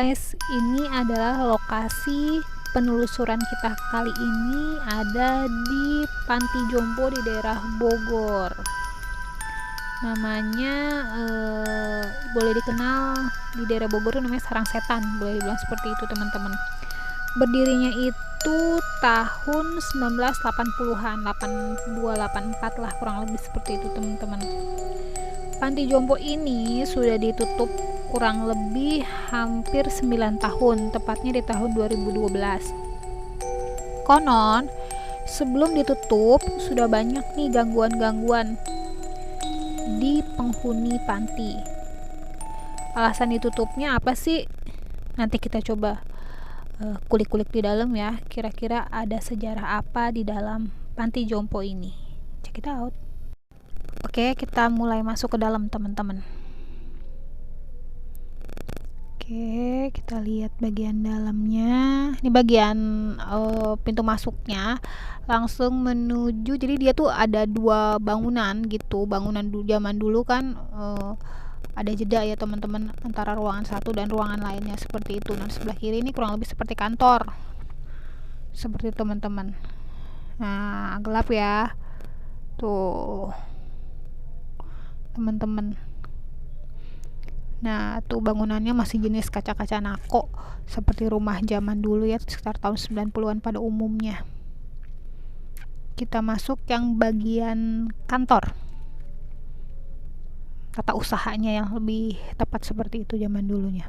guys, ini adalah lokasi penelusuran kita kali ini ada di Panti Jompo di daerah Bogor. Namanya boleh dikenal di daerah Bogor namanya Sarang Setan, boleh dibilang seperti itu teman-teman. Berdirinya itu tahun 1980-an, 82-84 lah kurang lebih seperti itu teman-teman. Panti Jompo ini sudah ditutup kurang lebih hampir 9 tahun, tepatnya di tahun 2012. Konon sebelum ditutup sudah banyak nih gangguan-gangguan di penghuni panti. Alasan ditutupnya apa sih? Nanti kita coba kulik-kulik di dalam ya. Kira-kira ada sejarah apa di dalam Panti Jompo ini? Check it out. Oke, kita mulai masuk ke dalam teman-teman. Oke, kita lihat bagian dalamnya. Ini bagian pintu masuknya. Langsung menuju, jadi dia tuh ada dua bangunan gitu. Bangunan zaman dulu kan ada jeda ya teman-teman antara ruangan satu dan ruangan lainnya seperti itu. Nah, sebelah kiri ini kurang lebih seperti kantor. Seperti itu teman-teman. Nah, gelap ya. Tuh. Teman-teman. Nah, tuh bangunannya masih jenis kaca-kaca nako seperti rumah zaman dulu ya, sekitar tahun 90-an pada umumnya. Kita masuk yang bagian kantor. Tata usahanya yang lebih tepat seperti itu zaman dulunya.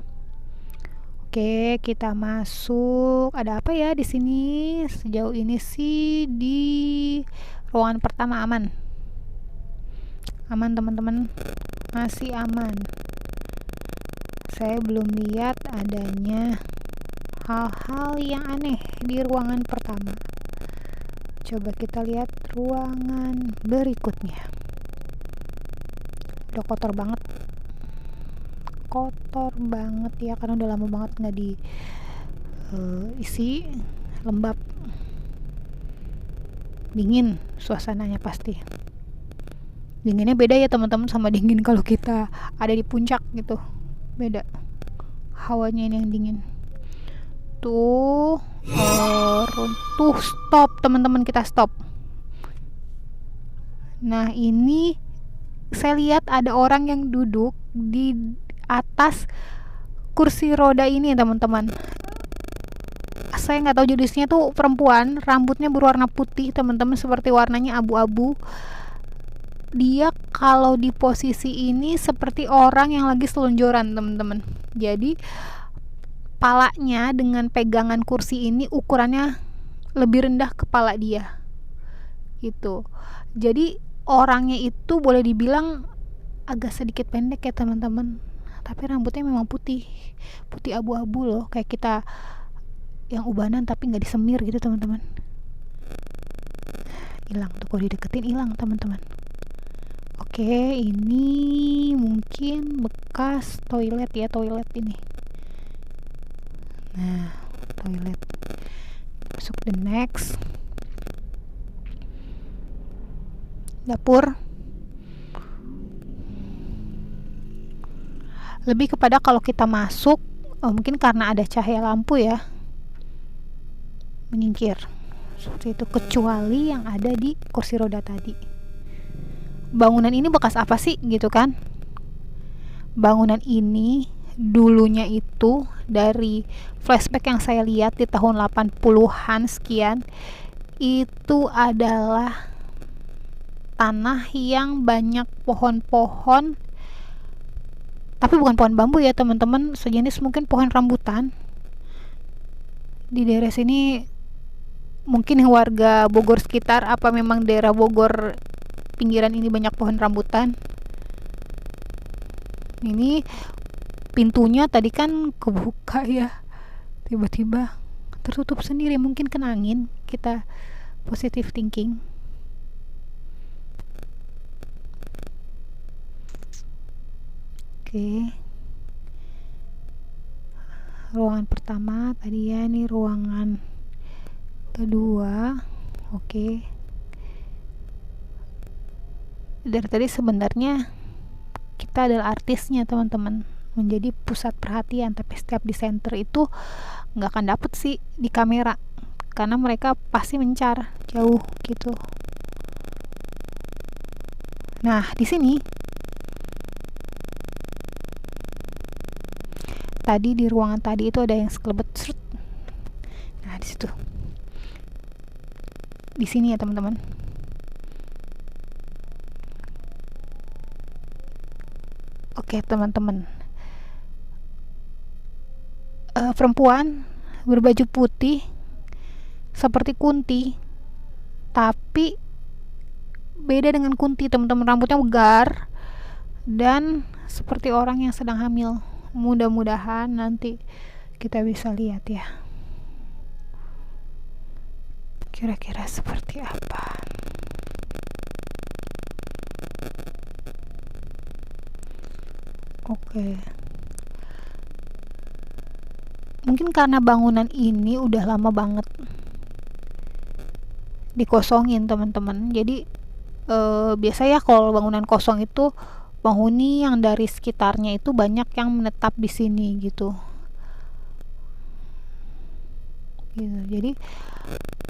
Oke, kita masuk. Ada apa ya di sini? Sejauh ini sih di ruangan pertama aman. Aman teman-teman, masih aman. Saya belum lihat adanya hal-hal yang aneh di ruangan pertama. Coba kita lihat ruangan berikutnya. Udah kotor banget ya, karena udah lama banget nggak diisi. Lembab, dingin suasananya pasti. Dinginnya beda ya teman-teman sama dingin kalau kita ada di puncak gitu, beda hawanya ini yang dingin. Tuh stop teman-teman, kita stop. Nah, ini saya lihat ada orang yang duduk di atas kursi roda ini teman-teman. Saya nggak tahu jenisnya, tuh perempuan, rambutnya berwarna putih teman-teman, seperti warnanya abu-abu. Dia kalau di posisi ini seperti orang yang lagi selonjoran teman-teman. Jadi palanya dengan pegangan kursi ini ukurannya lebih rendah kepala dia gitu. Jadi orangnya itu boleh dibilang agak sedikit pendek ya teman-teman, tapi rambutnya memang putih abu-abu loh, kayak kita yang ubanan tapi nggak disemir gitu teman-teman. Hilang tuh, kalau dideketin hilang teman-teman. Oke, ini mungkin bekas toilet ya, toilet ini. Nah, toilet. Masuk the next. Dapur. Lebih kepada kalau kita masuk, mungkin karena ada cahaya lampu ya, menyingkir. Seperti itu, kecuali yang ada di kursi roda tadi. Bangunan ini bekas apa sih gitu kan? Bangunan ini dulunya itu dari flashback yang saya lihat di tahun 80-an sekian, itu adalah tanah yang banyak pohon-pohon, tapi bukan pohon bambu ya teman-teman, sejenis mungkin pohon rambutan. Di daerah sini mungkin warga Bogor sekitar, apa memang daerah Bogor pinggiran ini banyak pohon rambutan. Ini pintunya tadi kan kebuka ya, tiba-tiba tertutup sendiri, mungkin kena angin. Kita positive thinking. Oke, ruangan pertama tadi ya, ini ruangan kedua. Oke, dari tadi sebenarnya kita adalah artisnya teman-teman, menjadi pusat perhatian, tapi setiap di center itu nggak akan dapet sih di kamera, karena mereka pasti mencar jauh gitu. Nah di sini tadi di ruangan tadi itu ada yang sekelebet srut. Nah di situ, di sini ya teman-teman. Oke teman-teman, perempuan berbaju putih seperti Kunti, tapi beda dengan Kunti teman-teman. Rambutnya megar dan seperti orang yang sedang hamil. Mudah-mudahan nanti kita bisa lihat ya kira-kira seperti apa. Oke, mungkin karena bangunan ini udah lama banget dikosongin teman-teman, jadi biasa ya kalau bangunan kosong itu penghuni yang dari sekitarnya itu banyak yang menetap di sini gitu. Jadi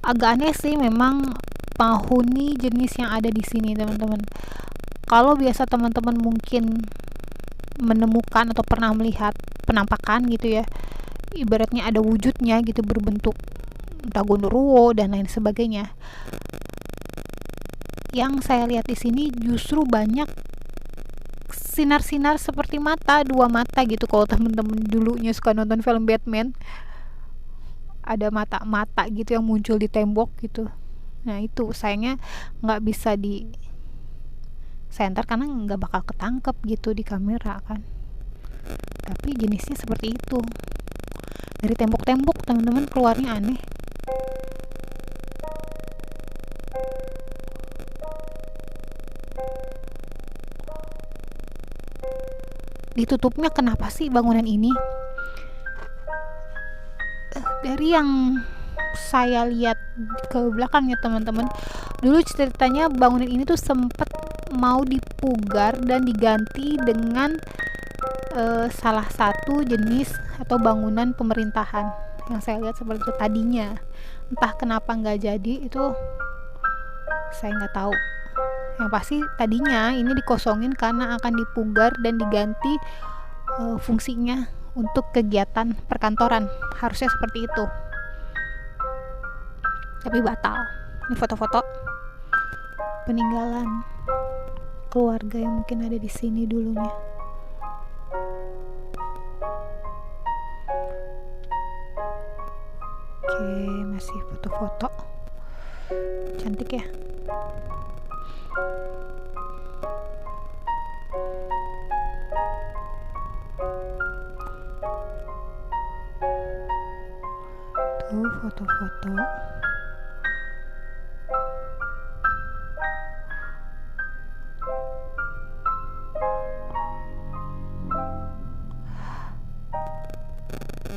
agak aneh sih memang penghuni jenis yang ada di sini teman-teman. Kalau biasa teman-teman mungkin menemukan atau pernah melihat penampakan gitu ya, ibaratnya ada wujudnya gitu berbentuk entah gondoruo dan lain sebagainya. Yang saya lihat di sini justru banyak sinar-sinar seperti mata, dua mata gitu. Kalau temen-temen dulunya suka nonton film Batman, ada mata-mata gitu yang muncul di tembok gitu. Nah itu sayangnya nggak bisa di center karena nggak bakal ketangkep gitu di kamera kan. Tapi jenisnya seperti itu. Dari tembok-tembok teman-teman keluarnya aneh. Ditutupnya kenapa sih bangunan ini? Dari yang saya lihat ke belakang ya teman-teman, dulu ceritanya bangunan ini tuh sempet mau dipugar dan diganti dengan salah satu jenis atau bangunan pemerintahan. Yang saya lihat seperti itu tadinya. Entah kenapa nggak jadi, itu saya nggak tahu. Yang pasti tadinya ini dikosongin karena akan dipugar dan diganti fungsinya untuk kegiatan perkantoran. Harusnya seperti itu, tapi batal. Ini foto-foto peninggalan keluarga yang mungkin ada di sini dulunya. Oke, masih foto-foto cantik ya. Tuh foto-foto.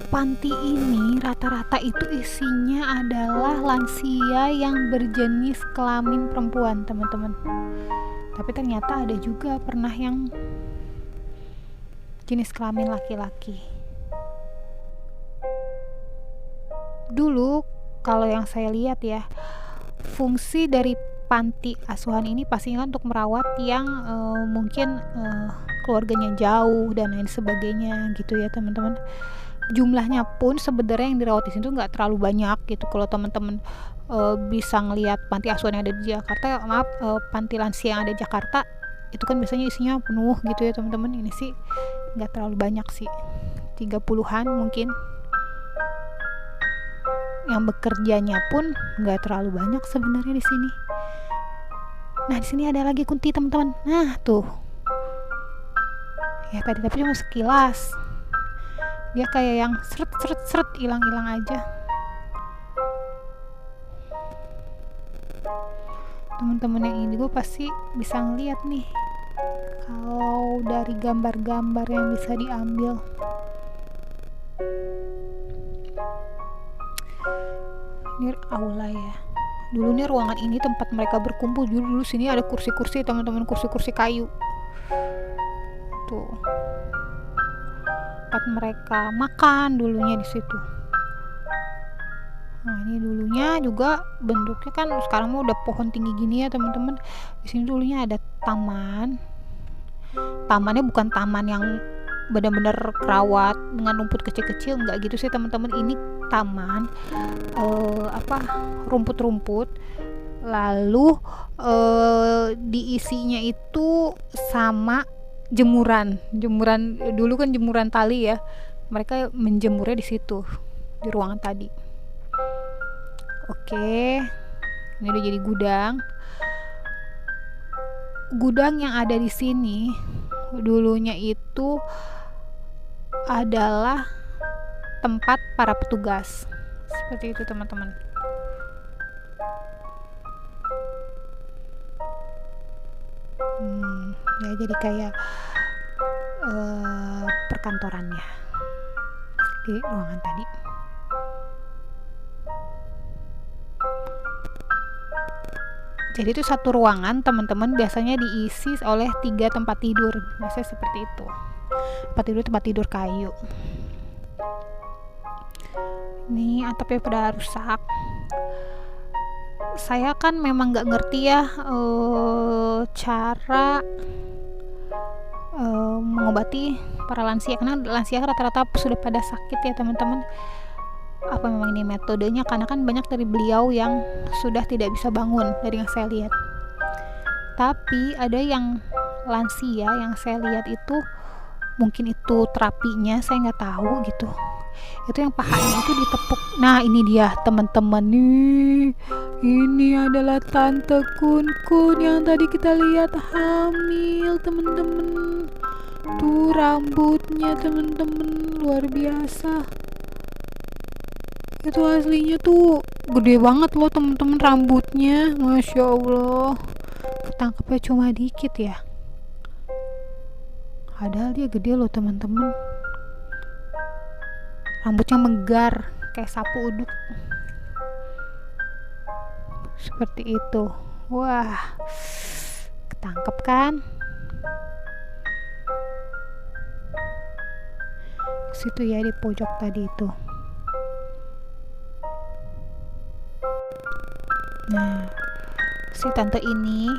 Panti ini rata-rata itu isinya adalah lansia yang berjenis kelamin perempuan teman-teman. Tapi ternyata ada juga pernah yang jenis kelamin laki-laki. Dulu kalau yang saya lihat ya, fungsi dari panti asuhan ini pastinya untuk merawat yang mungkin keluarganya jauh dan lain sebagainya gitu ya teman-teman. Jumlahnya pun sebenarnya yang dirawat di sini tuh nggak terlalu banyak gitu. Kalau teman-teman bisa ngelihat panti asuhan yang ada di Jakarta, panti lansia yang ada di Jakarta itu kan biasanya isinya penuh gitu ya teman-teman. Ini sih nggak terlalu banyak sih, 30-an mungkin. Yang bekerjanya pun nggak terlalu banyak sebenarnya di sini. Nah di sini ada lagi Kunti teman-teman. Nah tuh ya tadi tapi cuma sekilas. Dia kayak yang seret hilang-hilang aja. Teman-teman yang ini gue pasti bisa ngeliat nih kalau dari gambar-gambar yang bisa diambil. Ini aula ya. Dulu nih ruangan ini tempat mereka berkumpul. Dulu sini ada kursi-kursi teman-teman, kursi-kursi kayu. Tuh. tempat mereka makan dulunya di situ. Nah, ini dulunya juga bentuknya kan sekarang mah udah pohon tinggi gini ya teman-teman. Di sini dulunya ada taman. Tamannya bukan taman yang benar-benar kerawat dengan rumput kecil-kecil, enggak gitu sih teman-teman. Ini taman rumput-rumput. Lalu diisinya itu sama jemuran dulu kan, jemuran tali ya. Mereka menjemurnya di situ di ruangan tadi. Oke, ini udah jadi gudang yang ada di sini. Dulunya itu adalah tempat para petugas, seperti itu teman-teman. Ya jadi kayak perkantorannya di ruangan tadi. Jadi itu satu ruangan teman-teman biasanya diisi oleh 3 tempat tidur, biasanya seperti itu. Tempat tidur kayu. Ini atapnya pada rusak. Saya kan memang nggak ngerti ya cara mengobati para lansia, karena lansia rata-rata sudah pada sakit ya teman-teman. Apa memang ini metodenya, karena kan banyak dari beliau yang sudah tidak bisa bangun dari yang saya lihat. Tapi ada yang lansia yang saya lihat itu mungkin itu terapinya, saya nggak tahu gitu. Itu yang pahanya itu ditepuk. Nah ini dia teman-teman nih, ini adalah tante Kun yang tadi kita lihat hamil teman-teman. Tuh rambutnya teman-teman luar biasa. Itu aslinya tuh gede banget loh temen-temen rambutnya, masya Allah. Ketangkepnya cuma dikit ya, padahal dia gede loh teman-teman. Rambutnya megar kayak sapu uduk, seperti itu. Wah, ketangkep kan? Situ ya di pojok tadi itu. Nah, si tante ini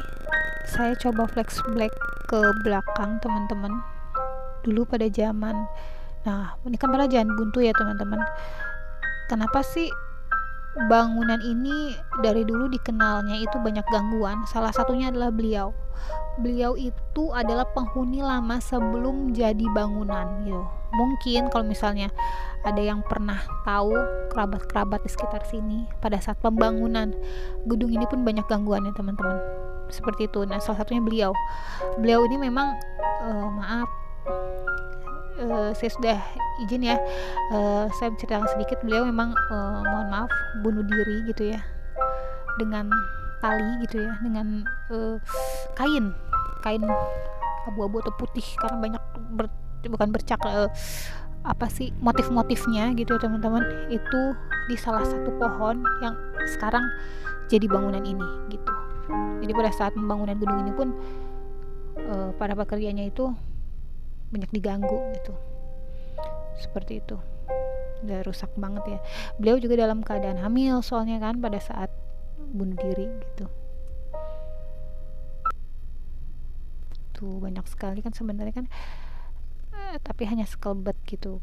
saya coba flashback ke belakang teman-teman. Dulu pada zaman, nah ini kan pada jalan buntu ya teman-teman. Kenapa sih bangunan ini dari dulu dikenalnya itu banyak gangguan? Salah satunya adalah beliau. Beliau itu adalah penghuni lama sebelum jadi bangunan gitu. Mungkin kalau misalnya ada yang pernah tahu kerabat-kerabat di sekitar sini, pada saat pembangunan gedung ini pun banyak gangguannya teman-teman, seperti itu. Nah salah satunya beliau ini memang saya sudah izin ya, saya ceritakan sedikit. Beliau memang mohon maaf bunuh diri gitu ya, dengan tali gitu ya, dengan kain abu-abu atau putih, karena banyak bukan bercak apa sih motif-motifnya gitu ya teman-teman. Itu di salah satu pohon yang sekarang jadi bangunan ini gitu. Jadi pada saat pembangunan gedung ini pun para pekerjanya itu banyak diganggu gitu, seperti itu. Udah rusak banget ya. Beliau juga dalam keadaan hamil soalnya kan pada saat bunuh diri gitu. Tuh banyak sekali kan sebenarnya kan, tapi hanya sekelebat gitu.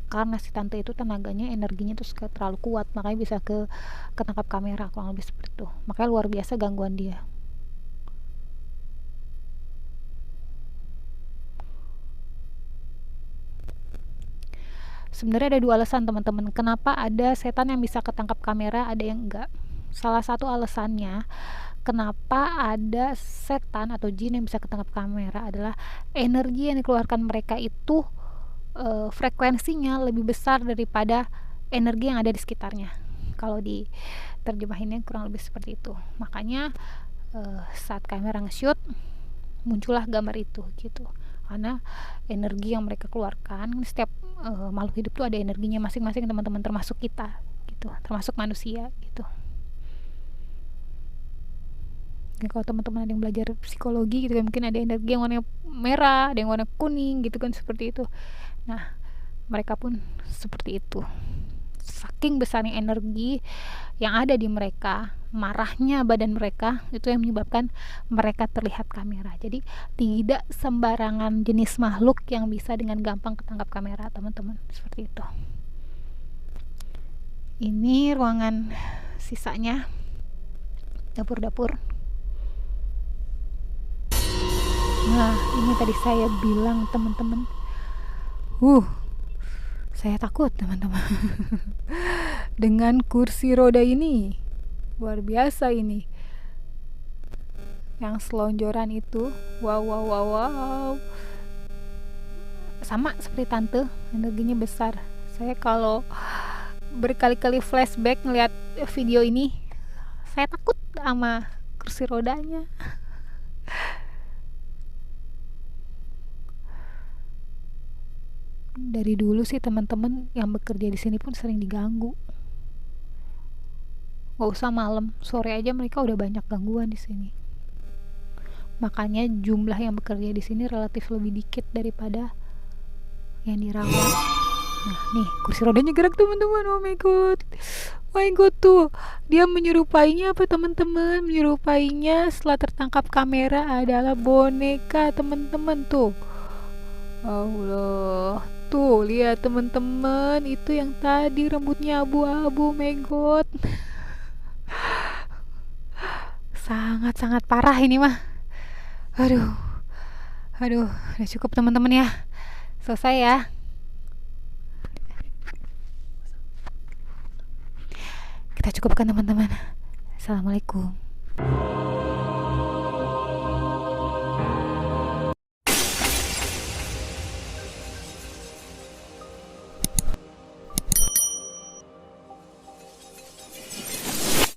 Karena si tante itu tenaganya, energinya tuh terlalu kuat, makanya bisa ketangkap kamera, kurang lebih seperti itu. Makanya luar biasa gangguan dia. Sebenarnya ada 2 alasan teman-teman, kenapa ada setan yang bisa ketangkap kamera, ada yang enggak. Salah satu alasannya kenapa ada setan atau jin yang bisa ketangkap kamera adalah energi yang dikeluarkan mereka itu frekuensinya lebih besar daripada energi yang ada di sekitarnya. Kalau diterjemahinnya kurang lebih seperti itu. Makanya saat kamera nge-shoot muncullah gambar itu gitu. Karena energi yang mereka keluarkan, setiap makhluk hidup tuh ada energinya masing-masing teman-teman, termasuk kita gitu, termasuk manusia gitu. Kalau teman-teman ada yang belajar psikologi gitu kan, mungkin ada energi yang warna merah, ada yang warna kuning gitu kan, seperti itu. Nah mereka pun seperti itu. Saking besarnya energi yang ada di mereka, marahnya badan mereka, itu yang menyebabkan mereka terlihat kamera. Jadi tidak sembarangan jenis makhluk yang bisa dengan gampang ketangkap kamera, teman-teman. Seperti itu. Ini ruangan sisanya, dapur-dapur. Nah, ini tadi saya bilang, teman-teman, saya takut, teman-teman. Dengan kursi roda ini, luar biasa ini. Yang selonjoran itu, wow. Sama seperti tante, energinya besar. Saya kalau berkali-kali flashback ngeliat video ini, saya takut sama kursi rodanya. Dari dulu sih teman-teman yang bekerja di sini pun sering diganggu. Gak usah malam, sore aja mereka udah banyak gangguan di sini. Makanya jumlah yang bekerja di sini relatif lebih dikit daripada yang dirawat. Nah, nih kursi rodanya gerak, teman-teman. Oh my god tuh. Dia menyerupainya apa, teman-teman? Menyerupainya setelah tertangkap kamera adalah boneka, teman-teman tuh. Allah. Tuh, lihat teman-teman, itu yang tadi rambutnya abu-abu, my god. Sangat-sangat parah ini mah. Aduh, udah cukup teman-teman ya. Selesai ya. Kita cukupkan teman-teman. Assalamualaikum.